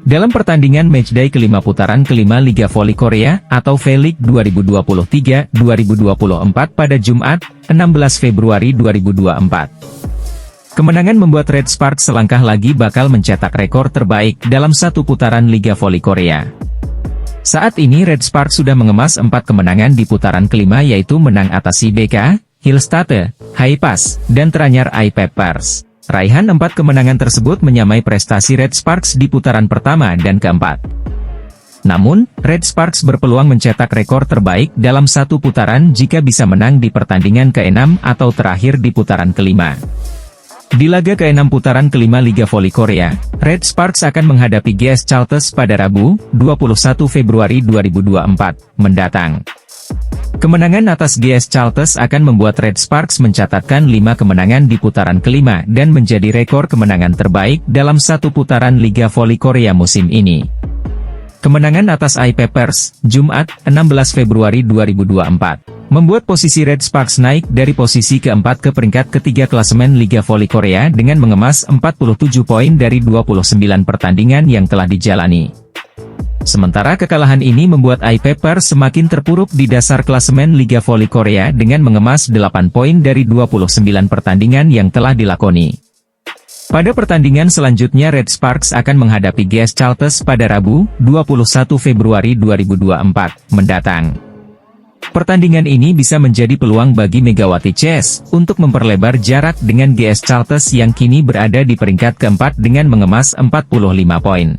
Dalam pertandingan matchday kelima putaran kelima Liga Voli Korea atau V-League 2023-2024 pada Jumat, 16 Februari 2024. Kemenangan membuat Red Sparks selangkah lagi bakal mencetak rekor terbaik dalam satu putaran Liga Voli Korea. Saat ini Red Sparks sudah mengemas 4 kemenangan di putaran kelima, yaitu menang atas IBK, Hillstate, Haipas, dan teranyar iPepers. Raihan 4 kemenangan tersebut menyamai prestasi Red Sparks di putaran pertama dan keempat. Namun, Red Sparks berpeluang mencetak rekor terbaik dalam satu putaran jika bisa menang di pertandingan ke-6 atau terakhir di putaran kelima. Di laga ke-6 putaran kelima Liga Voli Korea, Red Sparks akan menghadapi GS Chalters pada Rabu, 21 Februari 2024, mendatang. Kemenangan atas GS Chalters akan membuat Red Sparks mencatatkan 5 kemenangan di putaran kelima dan menjadi rekor kemenangan terbaik dalam satu putaran Liga Voli Korea musim ini. Kemenangan atas iPepers, Jumat, 16 Februari 2024, membuat posisi Red Sparks naik dari posisi keempat ke peringkat ketiga klasemen Liga Voli Korea dengan mengemas 47 poin dari 29 pertandingan yang telah dijalani. Sementara kekalahan ini membuat iPepers semakin terpuruk di dasar klasemen Liga Voli Korea dengan mengemas 8 poin dari 29 pertandingan yang telah dilakoni. Pada pertandingan selanjutnya Red Sparks akan menghadapi GS Chalters pada Rabu, 21 Februari 2024, mendatang. Pertandingan ini bisa menjadi peluang bagi Megawati Chess untuk memperlebar jarak dengan GS Chalters yang kini berada di peringkat keempat dengan mengemas 45 poin.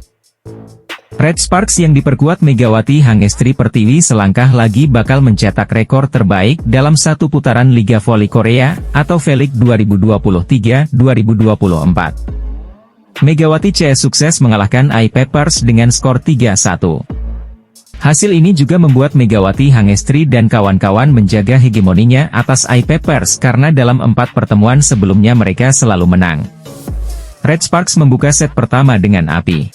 Red Sparks yang diperkuat Megawati Hangestri Pertiwi selangkah lagi bakal mencetak rekor terbaik dalam satu putaran Liga Voli Korea atau V-League 2023-2024. Megawati CS sukses mengalahkan iPepers dengan skor 3-1. Hasil ini juga membuat Megawati Hangestri dan kawan-kawan menjaga hegemoninya atas iPepers karena dalam 4 pertemuan sebelumnya mereka selalu menang. Red Sparks membuka set pertama dengan api.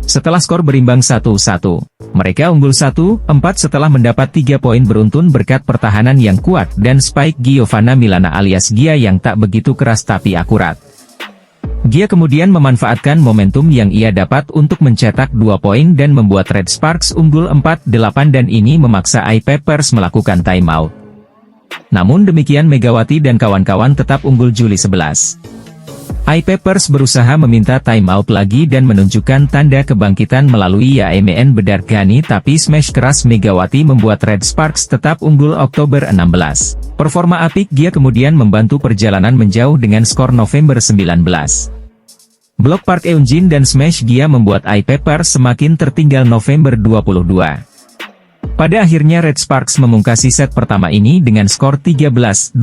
Setelah skor berimbang 1-1, mereka unggul 1-4 setelah mendapat 3 poin beruntun berkat pertahanan yang kuat dan spike Giovanna Milana alias Gia yang tak begitu keras tapi akurat. Gia kemudian memanfaatkan momentum yang ia dapat untuk mencetak 2 poin dan membuat Red Sparks unggul 4-8 dan ini memaksa iPepers melakukan timeout. Namun demikian Megawati dan kawan-kawan tetap unggul juli 11. iPepers berusaha meminta timeout lagi dan menunjukkan tanda kebangkitan melalui YMN Bedar Gani tapi smash keras Megawati membuat Red Sparks tetap unggul Oktober 16. Performa apik Gia kemudian membantu perjalanan menjauh dengan skor November 19. Blok Park Eunjin dan smash Gia membuat iPepers semakin tertinggal November 22. Pada akhirnya Red Sparks memungkasi set pertama ini dengan skor 13-25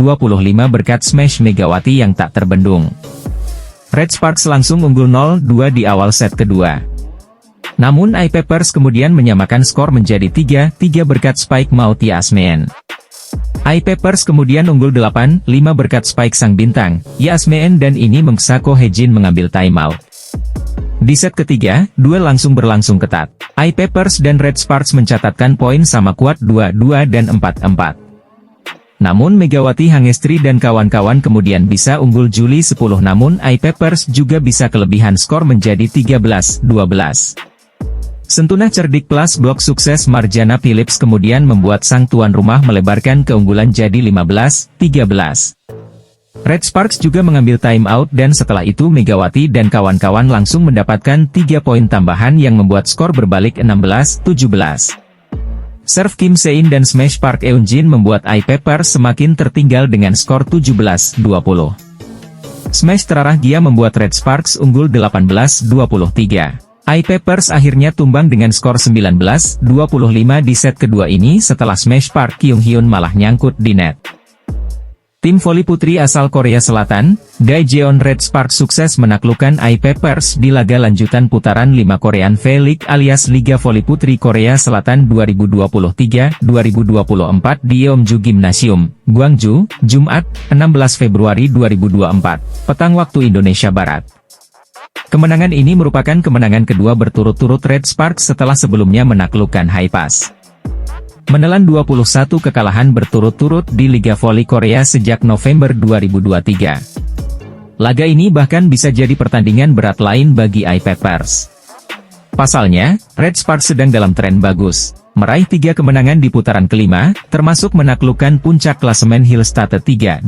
berkat smash Megawati yang tak terbendung. Red Sparks langsung unggul 0-2 di awal set kedua. Namun iPepers kemudian menyamakan skor menjadi 3-3 berkat spike Mauti Asmeen. iPepers kemudian unggul 8-5 berkat spike sang bintang, Yasmeen dan ini memaksa Ko Hejin mengambil timeout. Di set ketiga, duel langsung berlangsung ketat. iPepers dan Red Sparks mencatatkan poin sama kuat 2-2 dan 4-4. Namun Megawati Hangestri dan kawan-kawan kemudian bisa unggul juli 10 namun iPepers juga bisa kelebihan skor menjadi 13-12. Sentunah cerdik plus blok sukses Marjana Phillips kemudian membuat sang tuan rumah melebarkan keunggulan jadi 15-13. Red Sparks juga mengambil timeout dan setelah itu Megawati dan kawan-kawan langsung mendapatkan 3 poin tambahan yang membuat skor berbalik 16-17. Serve Kim Sein dan smash Park Eunjin membuat iPepers semakin tertinggal dengan skor 17-20. Smash terarah Gia membuat Red Sparks unggul 18-23. iPepers akhirnya tumbang dengan skor 19-25 di set kedua ini setelah smash Park Kyung Hyun malah nyangkut di net. Tim voli putri asal Korea Selatan, Daejeon Red Sparks sukses menaklukkan iPepers di laga lanjutan putaran 5 Korean V-League alias Liga Voli Putri Korea Selatan 2023-2024 di Yeomju Gymnasium, Gwangju, Jumat, 16 Februari 2024, petang waktu Indonesia Barat. Kemenangan ini merupakan kemenangan kedua berturut-turut Red Sparks setelah sebelumnya menaklukkan Haipas. menelan 21 kekalahan berturut-turut di Liga Voli Korea sejak November 2023. Laga ini bahkan bisa jadi pertandingan berat lain bagi I-Peppers. Pasalnya, Red Sparks sedang dalam tren bagus, meraih 3 kemenangan di putaran kelima, termasuk menaklukkan puncak klasemen Hillstate 3-2.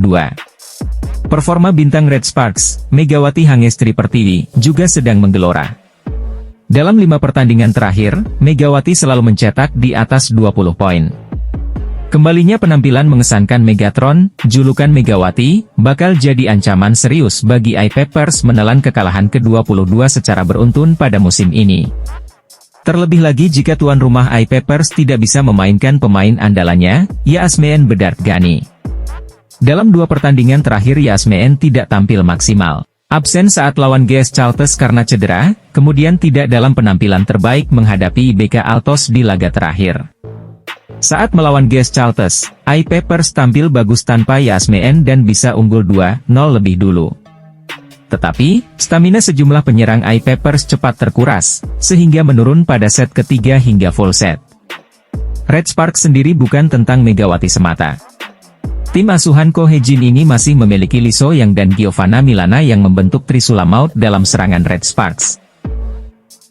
Performa bintang Red Sparks, Megawati Hangestri Pertiwi, juga sedang menggelora. Dalam 5 pertandingan terakhir, Megawati selalu mencetak di atas 20 poin. Kembalinya penampilan mengesankan Megatron, julukan Megawati, bakal jadi ancaman serius bagi I-Peppers menelan kekalahan ke-22 secara beruntun pada musim ini. Terlebih lagi jika tuan rumah I-Peppers tidak bisa memainkan pemain andalannya, Yasmeen Bedard Ghani. Dalam 2 pertandingan terakhir Yasmeen tidak tampil maksimal. Absen saat lawan GS Chalters karena cedera, kemudian tidak dalam penampilan terbaik menghadapi IBK Altos di laga terakhir. Saat melawan GS Chalters, I-Peppers tampil bagus tanpa Yasmeen dan bisa unggul 2-0 lebih dulu. Tetapi, stamina sejumlah penyerang I-Peppers cepat terkuras, sehingga menurun pada set ketiga hingga full set. Red Sparks sendiri bukan tentang Megawati semata. Tim asuhan Ko Hee-jin ini masih memiliki Lee So-young dan Giovanna Milana yang membentuk Trisula Maut dalam serangan Red Sparks.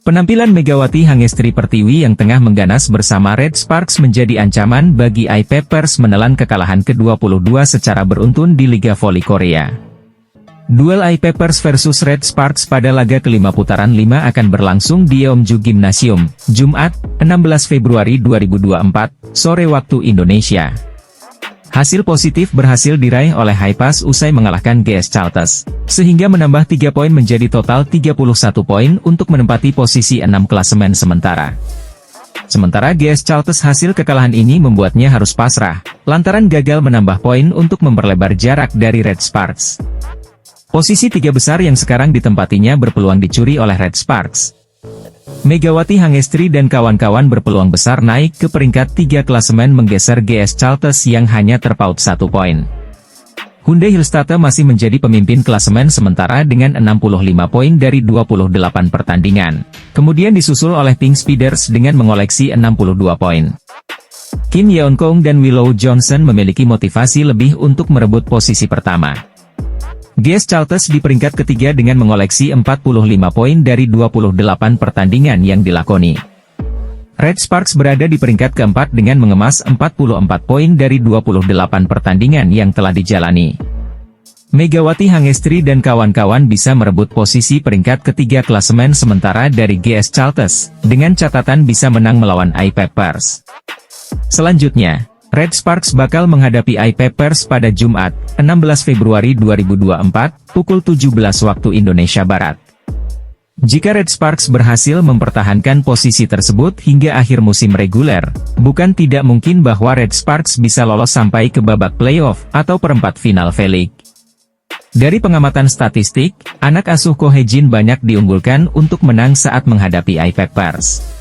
Penampilan Megawati Hangestri Pertiwi yang tengah mengganas bersama Red Sparks menjadi ancaman bagi I-Peppers menelan kekalahan ke-22 secara beruntun di Liga Voli Korea. Duel I-Peppers versus Red Sparks pada laga kelima putaran 5 akan berlangsung di Yeomju Gymnasium, Jumat, 16 Februari 2024, sore waktu Indonesia. Hasil positif berhasil diraih oleh Haipas usai mengalahkan GS Chalters, sehingga menambah 3 poin menjadi total 31 poin untuk menempati posisi 6 klasemen sementara. Sementara GS Chalters hasil kekalahan ini membuatnya harus pasrah, lantaran gagal menambah poin untuk memperlebar jarak dari Red Sparks. Posisi 3 besar yang sekarang ditempatinya berpeluang dicuri oleh Red Sparks. Megawati Hangestri dan kawan-kawan berpeluang besar naik ke peringkat 3 klasemen menggeser GS Chalters yang hanya terpaut 1 poin. Hyundai Hillstate masih menjadi pemimpin klasemen sementara dengan 65 poin dari 28 pertandingan. Kemudian disusul oleh Pink Speeders dengan mengoleksi 62 poin. Kim Yeon-kong dan Willow Johnson memiliki motivasi lebih untuk merebut posisi pertama. GS Chalters di peringkat ketiga dengan mengoleksi 45 poin dari 28 pertandingan yang dilakoni. Red Sparks berada di peringkat keempat dengan mengemas 44 poin dari 28 pertandingan yang telah dijalani. Megawati Hangestri dan kawan-kawan bisa merebut posisi peringkat ketiga klasemen sementara dari GS Chalters, dengan catatan bisa menang melawan I-Peppers. Selanjutnya, Red Sparks bakal menghadapi I-Peppers pada Jumat, 16 Februari 2024, pukul 17 waktu Indonesia Barat. Jika Red Sparks berhasil mempertahankan posisi tersebut hingga akhir musim reguler, bukan tidak mungkin bahwa Red Sparks bisa lolos sampai ke babak playoff atau perempat final V-League. Dari pengamatan statistik, anak asuh Ko Hee-jin banyak diunggulkan untuk menang saat menghadapi I-Peppers.